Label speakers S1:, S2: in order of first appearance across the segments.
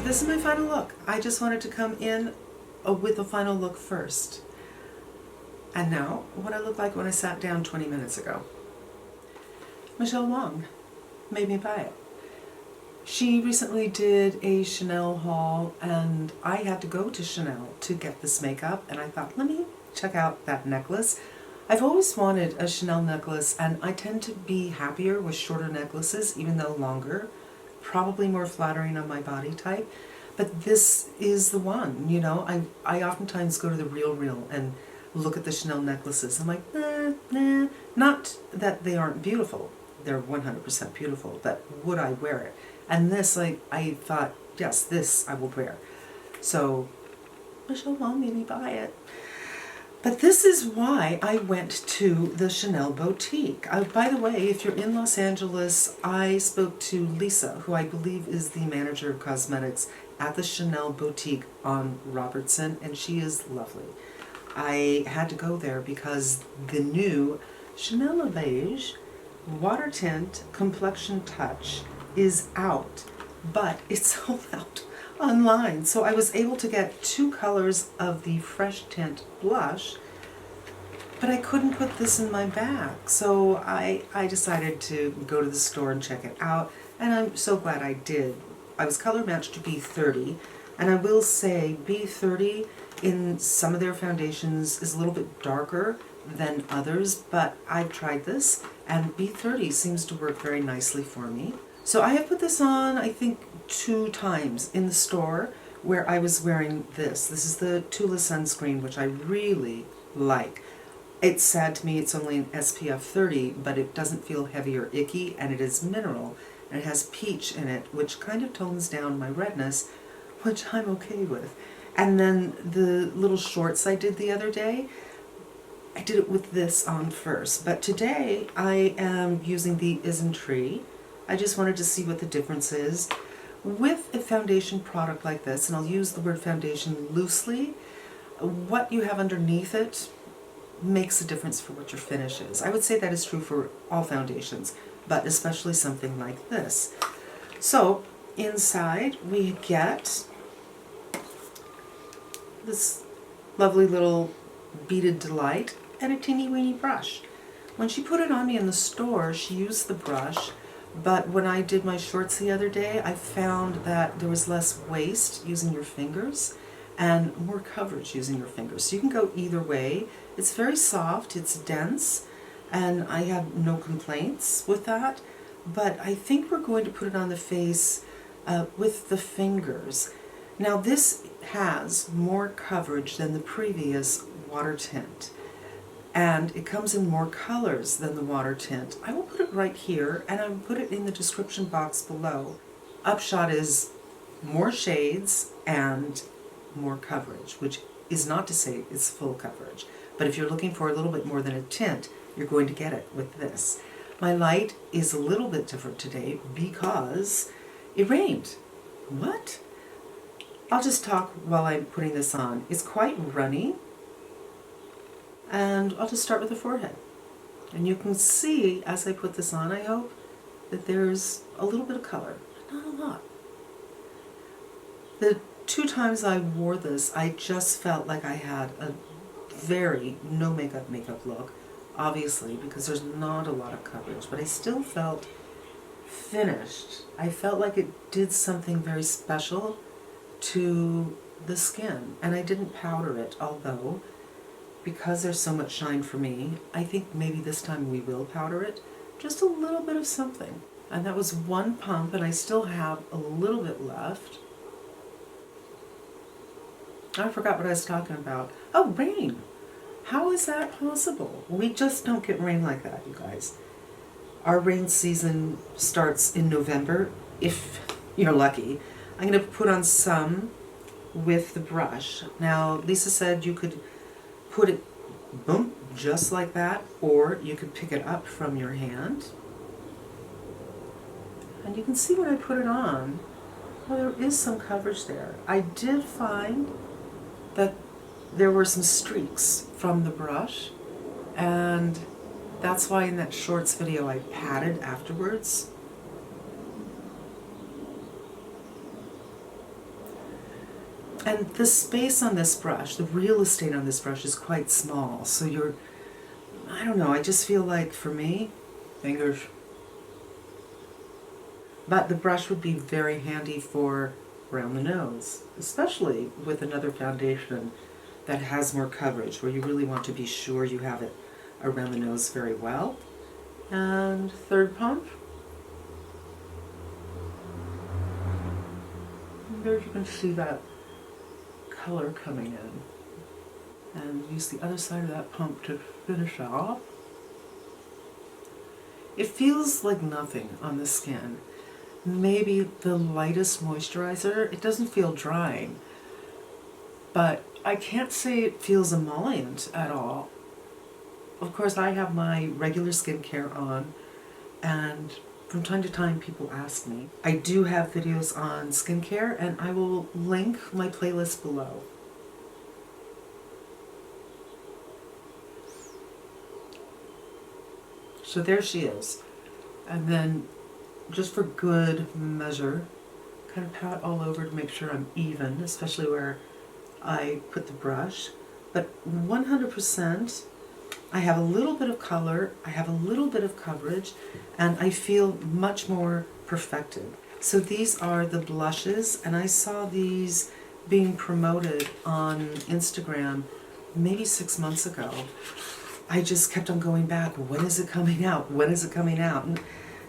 S1: this is my final look. I just wanted to come in with a final look first. And now, what I look like when I sat down 20 minutes ago. Michelle Wong made me buy it. She recently did a Chanel haul, and I had to go to Chanel to get this makeup, and I thought, let me check out that necklace. I've always wanted a Chanel necklace, and I tend to be happier with shorter necklaces, even though longer, probably more flattering on my body type. But this is the one, you know. I oftentimes go to the Real and look at the Chanel necklaces. I'm like, nah. Not that they aren't beautiful. They're 100% beautiful, but would I wear it? And this, I thought, yes, this I will wear. So, Michelle Wong made me buy it. But this is why I went to the Chanel boutique. By the way, if you're in Los Angeles, I spoke to Lisa, who I believe is the manager of cosmetics at the Chanel boutique on Robertson, and she is lovely. I had to go there because the new Chanel Beige Water Tint Complexion Touch is out, but it's sold out online. So I was able to get 2 colors of the Fresh Tint blush, but I couldn't put this in my bag. So I decided to go to the store and check it out, and I'm so glad I did. I was color matched to B30, and I will say B30 in some of their foundations is a little bit darker than others, but I've tried this, and B30 seems to work very nicely for me. So I have put this on, I think, 2 times in the store where I was wearing this. This is the Tula sunscreen, which I really like. It's sad to me it's only an SPF 30, but it doesn't feel heavy or icky, and it is mineral, and it has peach in it, which kind of tones down my redness, which I'm okay with. And then the little shorts I did the other day, I did it with this on first, but today I am using the Isntree. I just wanted to see what the difference is. With a foundation product like this, and I'll use the word foundation loosely, what you have underneath it makes a difference for what your finish is. I would say that is true for all foundations, but especially something like this. So inside we get this lovely little beaded delight and a teeny weeny brush. When she put it on me in the store, she used the brush, but when I did my shorts the other day, I found that there was less waste using your fingers and more coverage using your fingers. So you can go either way. It's very soft, it's dense, and I have no complaints with that, but I think we're going to put it on the face with the fingers. Now this has more coverage than the previous water tint, and it comes in more colors than the water tint. I will put it right here, and I will put it in the description box below. Upshot is more shades and more coverage, which is not to say it's full coverage, but if you're looking for a little bit more than a tint, you're going to get it with this. My light is a little bit different today because it rained. What? I'll just talk while I'm putting this on. It's quite runny, and I'll just start with the forehead. And you can see as I put this on, I hope, that there's a little bit of color, but not a lot. The 2 times I wore this, I just felt like I had a very no makeup look, obviously, because there's not a lot of coverage, but I still felt finished. I felt like it did something very special to the skin, and I didn't powder it, although because there's so much shine for me, I think maybe this time we will powder it, just a little bit of something. And that was 1 pump, and I still have a little bit left. I forgot what I was talking about. Oh, rain! How is that possible? We just don't get rain like that, you guys. Our rain season starts in November, if you're lucky. I'm going to put on some with the brush. Now, Lisa said you could put it, boom, just like that, or you could pick it up from your hand. And you can see when I put it on, well, there is some coverage there. I did find that there were some streaks from the brush, and that's why in that shorts video I patted afterwards. And the space on this brush, the real estate on this brush is quite small. So I don't know, I just feel like for me, fingers. But the brush would be very handy for around the nose, especially with another foundation that has more coverage, where you really want to be sure you have it around the nose very well. And third pump. And there you can see that color coming in. And use the other side of that pump to finish off. It feels like nothing on the skin. Maybe the lightest moisturizer. It doesn't feel drying, but I can't say it feels emollient at all. Of course, I have my regular skincare on, and from time to time people ask me. I do have videos on skincare, and I will link my playlist below. So there she is. And then, just for good measure, kind of pat all over to make sure I'm even, especially where I put the brush. But 100%, I have a little bit of color, I have a little bit of coverage, and I feel much more perfected. So these are the blushes, and I saw these being promoted on Instagram maybe 6 months ago. I just kept on going back, when is it coming out? When is it coming out? And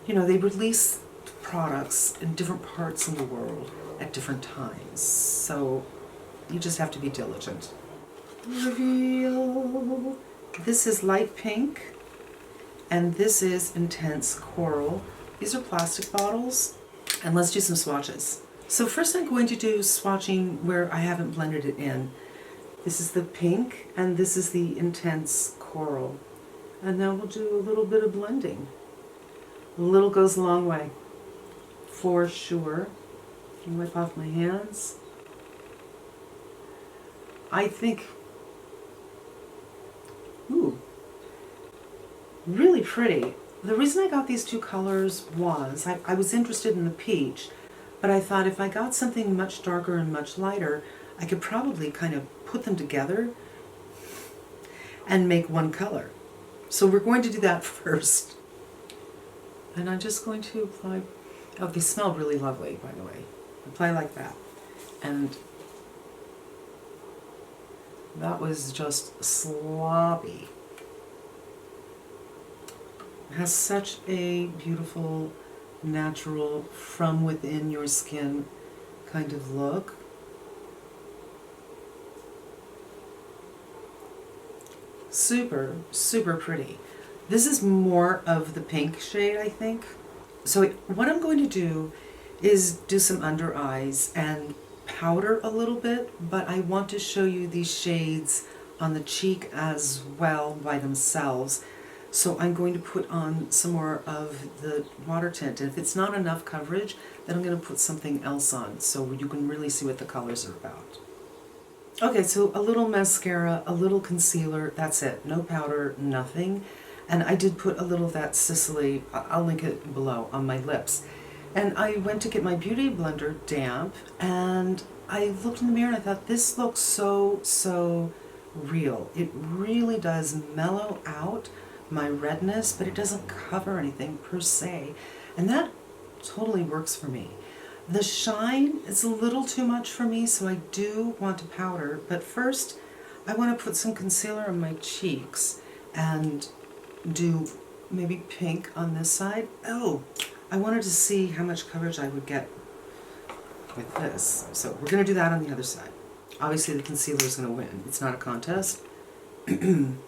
S1: you know, they release products in different parts of the world at different times. So you just have to be diligent. Reveal. This is light pink, and this is intense coral. These are plastic bottles, and let's do some swatches. So first I'm going to do swatching where I haven't blended it in. This is the pink, and this is the intense coral. And now we'll do a little bit of blending. A little goes a long way, for sure. Wipe off my hands. I think, ooh, really pretty. The reason I got these two colors was, I was interested in the peach, but I thought if I got something much darker and much lighter, I could probably kind of put them together and make one color. So we're going to do that first. And I'm just going to apply, oh, they smell really lovely, by the way. Apply like that. And that was just sloppy. It has such a beautiful, natural, from within your skin kind of look. Super, super pretty. This is more of the pink shade, I think. So what I'm going to do is do some under eyes and powder a little bit, but I want to show you these shades on the cheek as well by themselves. So I'm going to put on some more of the water tint, and if it's not enough coverage, then I'm going to put something else on so you can really see what the colors are about. Okay, so a little mascara, a little concealer, that's it. No powder, nothing. And I did put a little of that Sicily, I'll link it below, on my lips. And I went to get my Beauty Blender damp, and I looked in the mirror and I thought, this looks so, so real. It really does mellow out my redness, but it doesn't cover anything per se. And that totally works for me. The shine is a little too much for me, so I do want to powder. But first, I want to put some concealer on my cheeks and do maybe pink on this side. Oh, I wanted to see how much coverage I would get with this. So we're going to do that on the other side. Obviously the concealer is going to win. It's not a contest. I'm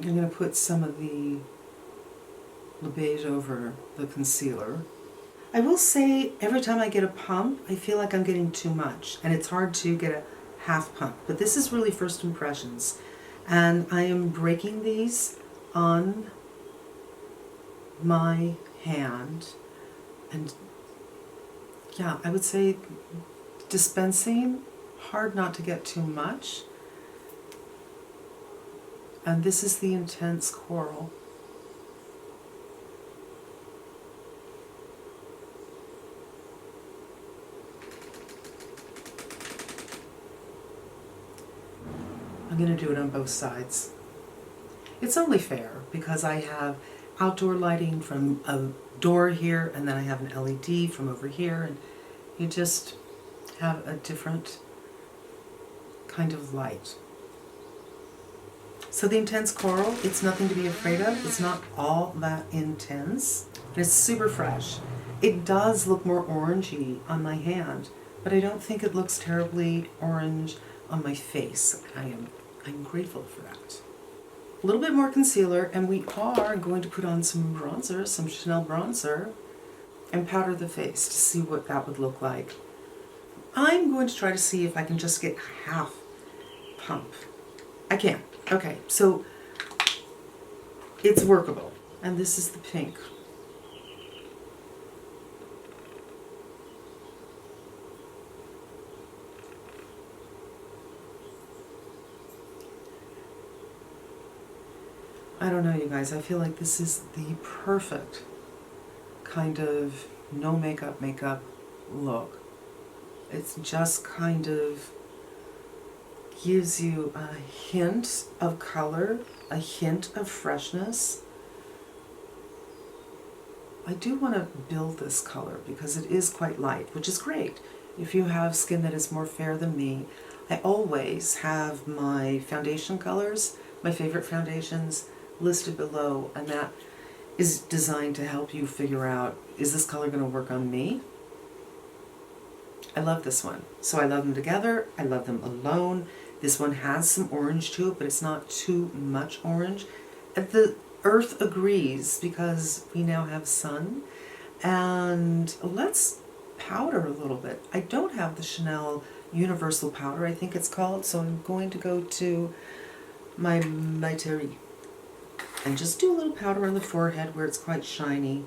S1: going to put some of the beige over the concealer. I will say every time I get a pump, I feel like I'm getting too much, and it's hard to get a half pump. But this is really first impressions, and I am breaking these on my hand, and yeah, I would say dispensing, hard not to get too much. And this is the intense coral. I'm going to do it on both sides. It's only fair because I have outdoor lighting from a door here, and then I have an LED from over here, and you just have a different kind of light. So the intense coral, it's nothing to be afraid of. It's not all that intense. And it's super fresh. It does look more orangey on my hand, but I don't think it looks terribly orange on my face. I'm grateful for that. A little bit more concealer, and we are going to put on some bronzer, some Chanel bronzer, and powder the face to see what that would look like. I'm going to try to see if I can just get half pump. I can. Okay, so it's workable. And this is the pink. I don't know, you guys. I feel like this is the perfect kind of no makeup look. It's just kind of gives you a hint of color, a hint of freshness. I do want to build this color because it is quite light, which is great. If you have skin that is more fair than me, I always have my foundation colors, my favorite foundations, listed below, and that is designed to help you figure out, is this color going to work on me? I love this one. So I love them together, I love them alone. This one has some orange to it, but it's not too much orange. And the earth agrees because we now have sun. And let's powder a little bit. I don't have the Chanel Universal Powder, I think it's called, so I'm going to go to my Maiteri and just do a little powder on the forehead where it's quite shiny.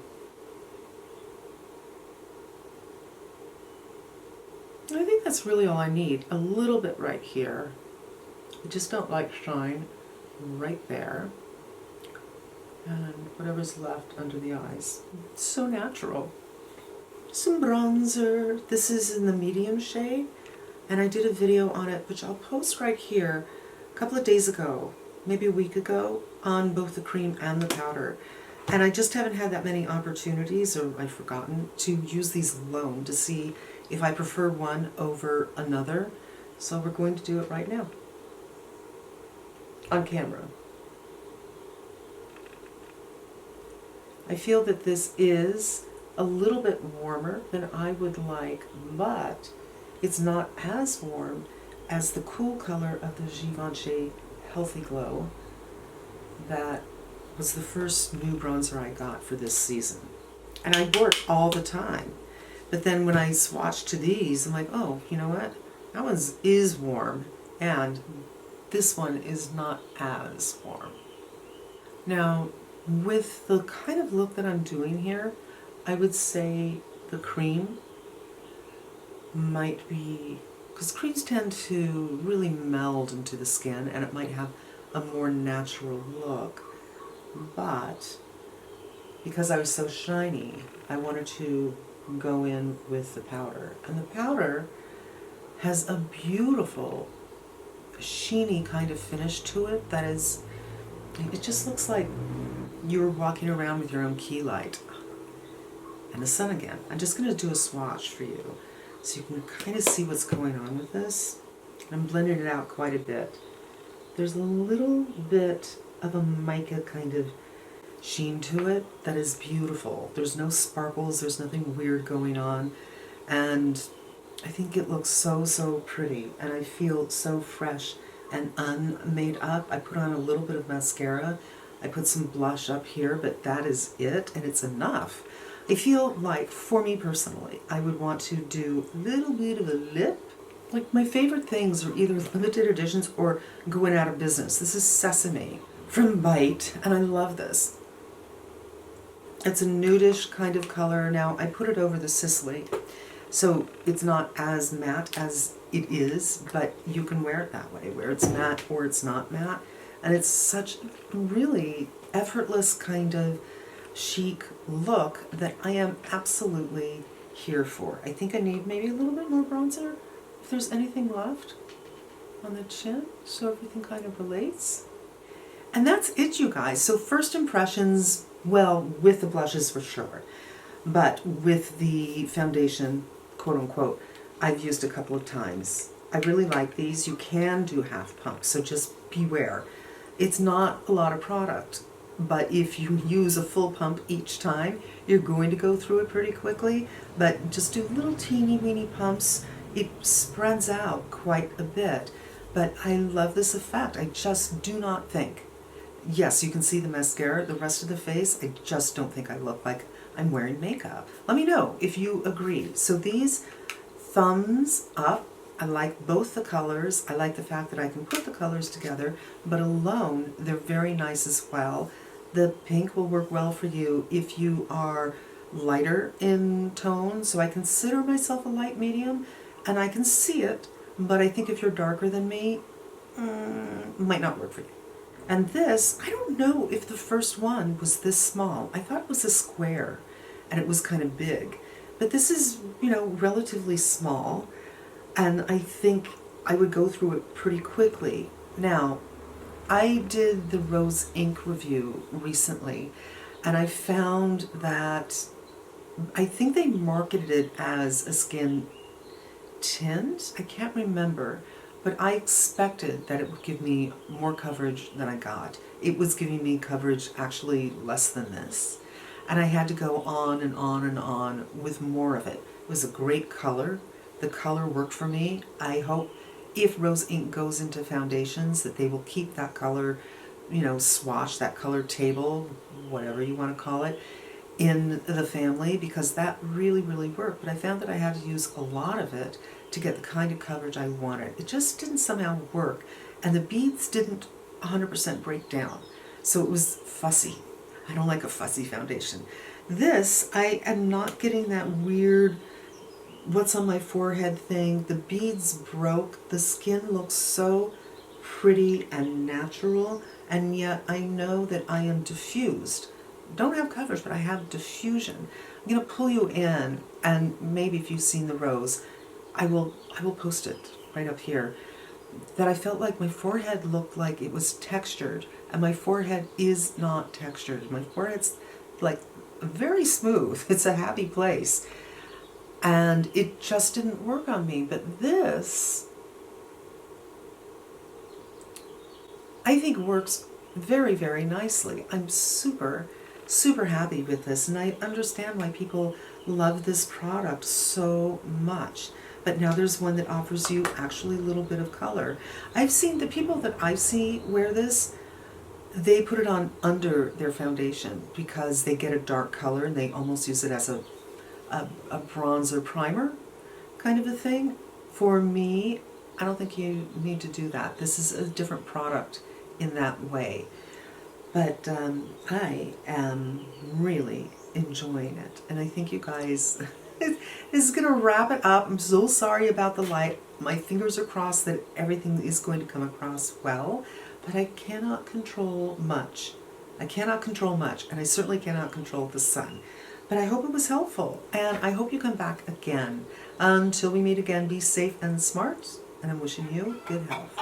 S1: I think that's really all I need. A little bit right here. I just don't like shine right there. And whatever's left under the eyes. It's so natural. Some bronzer. This is in the medium shade. And I did a video on it, which I'll post right here, a couple of days ago, maybe a week ago, on both the cream and the powder. And I just haven't had that many opportunities, or I've forgotten, to use these alone to see if I prefer one over another. So we're going to do it right now. On camera. I feel that this is a little bit warmer than I would like, but it's not as warm as the cool color of the Givenchy Healthy Glow. That was the first new bronzer I got for this season. And I wore it all the time. But then when I swatched to these, I'm like, oh, you know what? That one is warm, and this one is not as warm. Now, with the kind of look that I'm doing here, I would say the cream might be, because creams tend to really meld into the skin, and it might have a more natural look. But because I was so shiny, I wanted to go in with the powder. And the powder has a beautiful, sheeny kind of finish to it that is, it just looks like you were walking around with your own key light. And the sun again. I'm just going to do a swatch for you so you can kind of see what's going on with this. I'm blending it out quite a bit. There's a little bit of a mica kind of sheen to it that is beautiful. There's no sparkles, there's nothing weird going on, and I think it looks so, so pretty, and I feel so fresh and unmade up. I put on a little bit of mascara, I put some blush up here, but that is it, and it's enough. I feel like, for me personally, I would want to do a little bit of a lip. Like, my favorite things are either limited editions or going out of business. This is Sesame from Bite, and I love this. It's a nudish kind of color. Now, I put it over the Sicily, so it's not as matte as it is, but you can wear it that way, where it's matte or it's not matte. And it's such a really effortless kind of chic look that I am absolutely here for. I think I need maybe a little bit more bronzer, if there's anything left. on the chin so everything kind of relates. And that's it, you guys. So first impressions, well, with the blushes for sure, but with the foundation, quote unquote, I've used a couple of times. I really like these. You can do half pumps, so just beware. It's not a lot of product, but if you use a full pump each time, you're going to go through it pretty quickly, but just do little teeny weeny pumps. It spreads out quite a bit, but I love this effect. I just do not think, yes, you can see the mascara, the rest of the face, I just don't think I look like I'm wearing makeup. Let me know if you agree. So these, thumbs up. I like both the colors. I like the fact that I can put the colors together, but alone, they're very nice as well. The pink will work well for you if you are lighter in tone, so I consider myself a light medium, and I can see it, but I think if you're darker than me, might not work for you. And this, I don't know if the first one was this small. I thought it was a square, and it was kind of big. But this is, you know, relatively small, and I think I would go through it pretty quickly. Now, I did the Rose Ink review recently, and I found that I think they marketed it as a skin tint. I can't remember, but I expected that it would give me more coverage than I got. It was giving me coverage actually less than this. And I had to go on and on and on with more of it. It was a great color. The color worked for me. I hope if Rose Ink goes into foundations that they will keep that color, you know, swatch, that color table, whatever you want to call it, in the family, because that really, really worked. But I found that I had to use a lot of it to get the kind of coverage I wanted. It just didn't somehow work. And the beads didn't 100% break down. So it was fussy. I don't like a fussy foundation. This, I am not getting that weird what's on my forehead thing. The beads broke. The skin looks so pretty and natural, and yet I know that I am diffused. Don't have coverage, but I have diffusion. I'm going to pull you in, and maybe if you've seen the rose, I will post it right up here, that I felt like my forehead looked like it was textured, and my forehead is not textured. My forehead's like very smooth. It's a happy place. And it just didn't work on me. But this, I think, works very, very nicely. I'm super, super happy with this, and I understand why people love this product so much. But now there's one that offers you actually a little bit of color. I've seen the people that I see wear this, they put it on under their foundation because they get a dark color and they almost use it as a bronzer primer kind of a thing. For me, I don't think you need to do that. This is a different product in that way. But I am really enjoying it. And I think you guys, this is going to wrap it up. I'm so sorry about the light. My fingers are crossed that everything is going to come across well. But I cannot control much. I cannot control much. And I certainly cannot control the sun. But I hope it was helpful. And I hope you come back again. Until we meet again, be safe and smart. And I'm wishing you good health.